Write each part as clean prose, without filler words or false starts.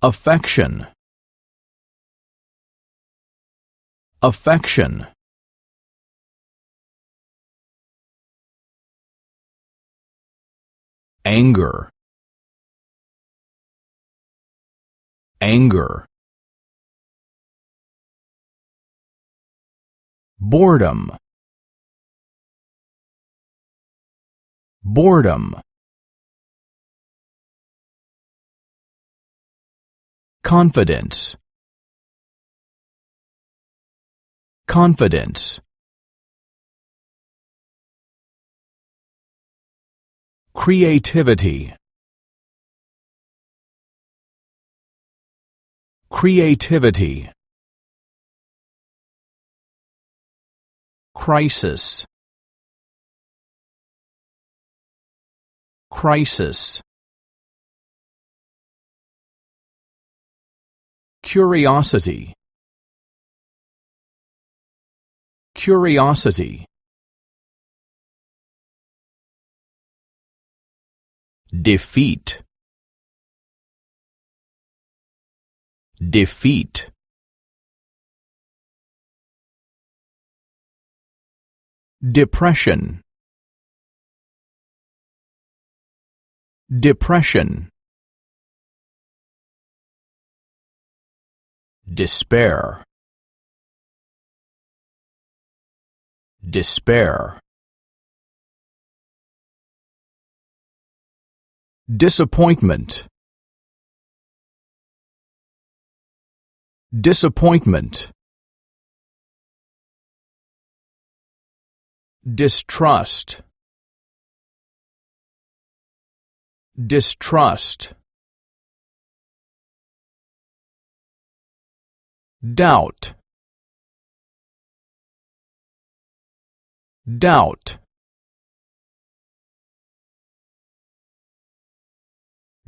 affection, affection. Anger, anger. Boredom, boredom. Confidence, confidence. Creativity, creativity. Crisis, crisis. Curiosity, curiosity. Defeat, defeat. Depression, depression. Despair, despair. Disappointment, disappointment. Distrust, distrust. Doubt, doubt.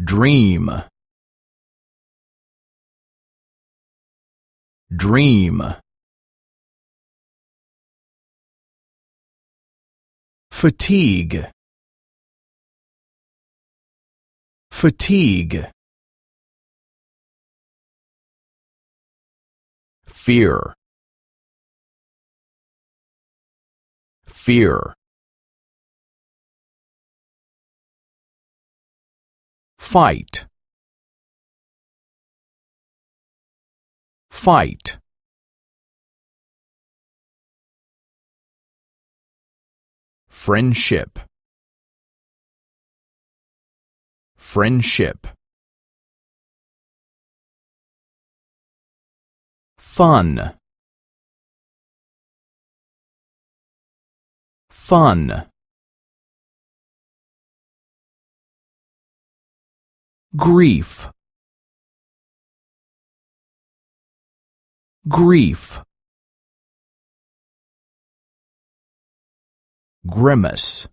Dream, dream. Fatigue, fatigue. Fear, fear. Fight, fight. Friendship, friendship. Fun, fun. Grief, grief. Grimace,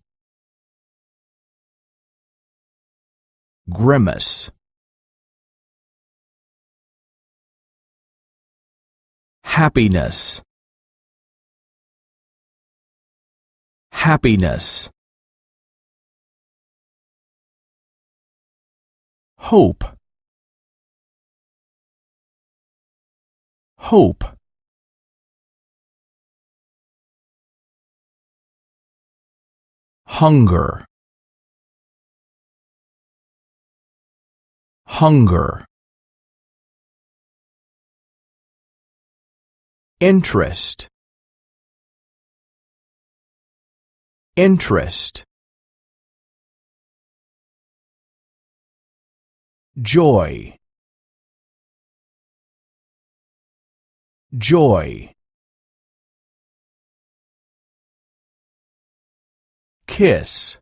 grimace. Happiness, happiness. Hope, hope. Hunger, hunger. Interest, interest. Joy, joy. Kiss,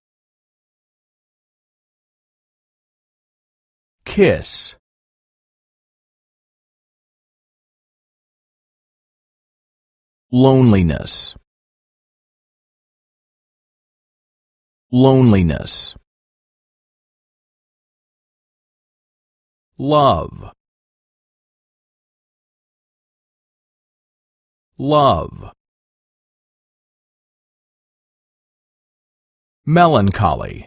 kiss. Loneliness, loneliness. Love, love. Melancholy,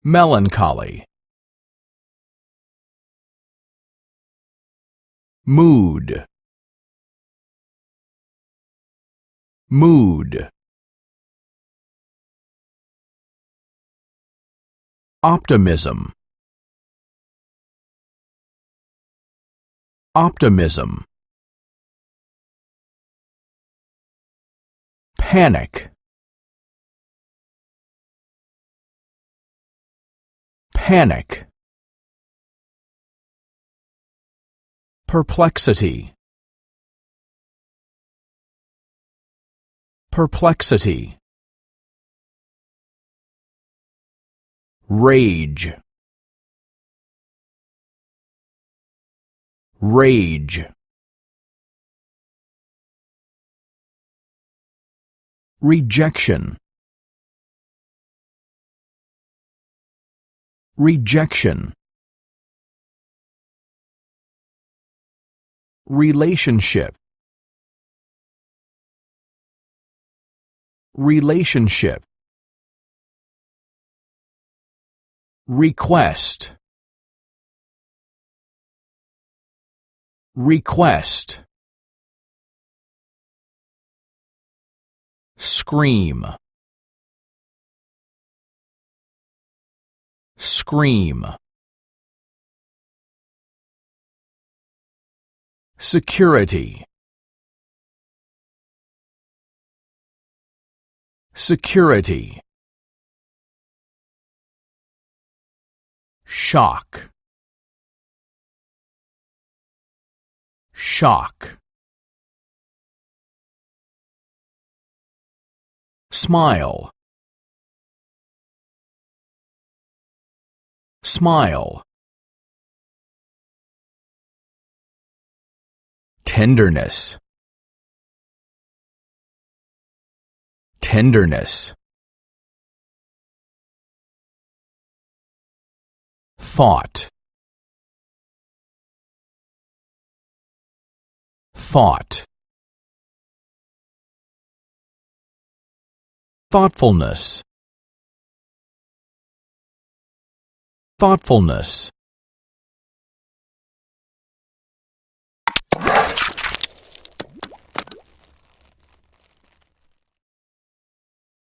melancholy, mood, mood, optimism, optimism, panic, panic, perplexity, perplexity, rage, rage, rejection, rejection, relationship, relationship, request, request, scream, scream, security, security, shock, shock, smile, smile, tenderness, tenderness, thought, thought, thoughtfulness, thoughtfulness,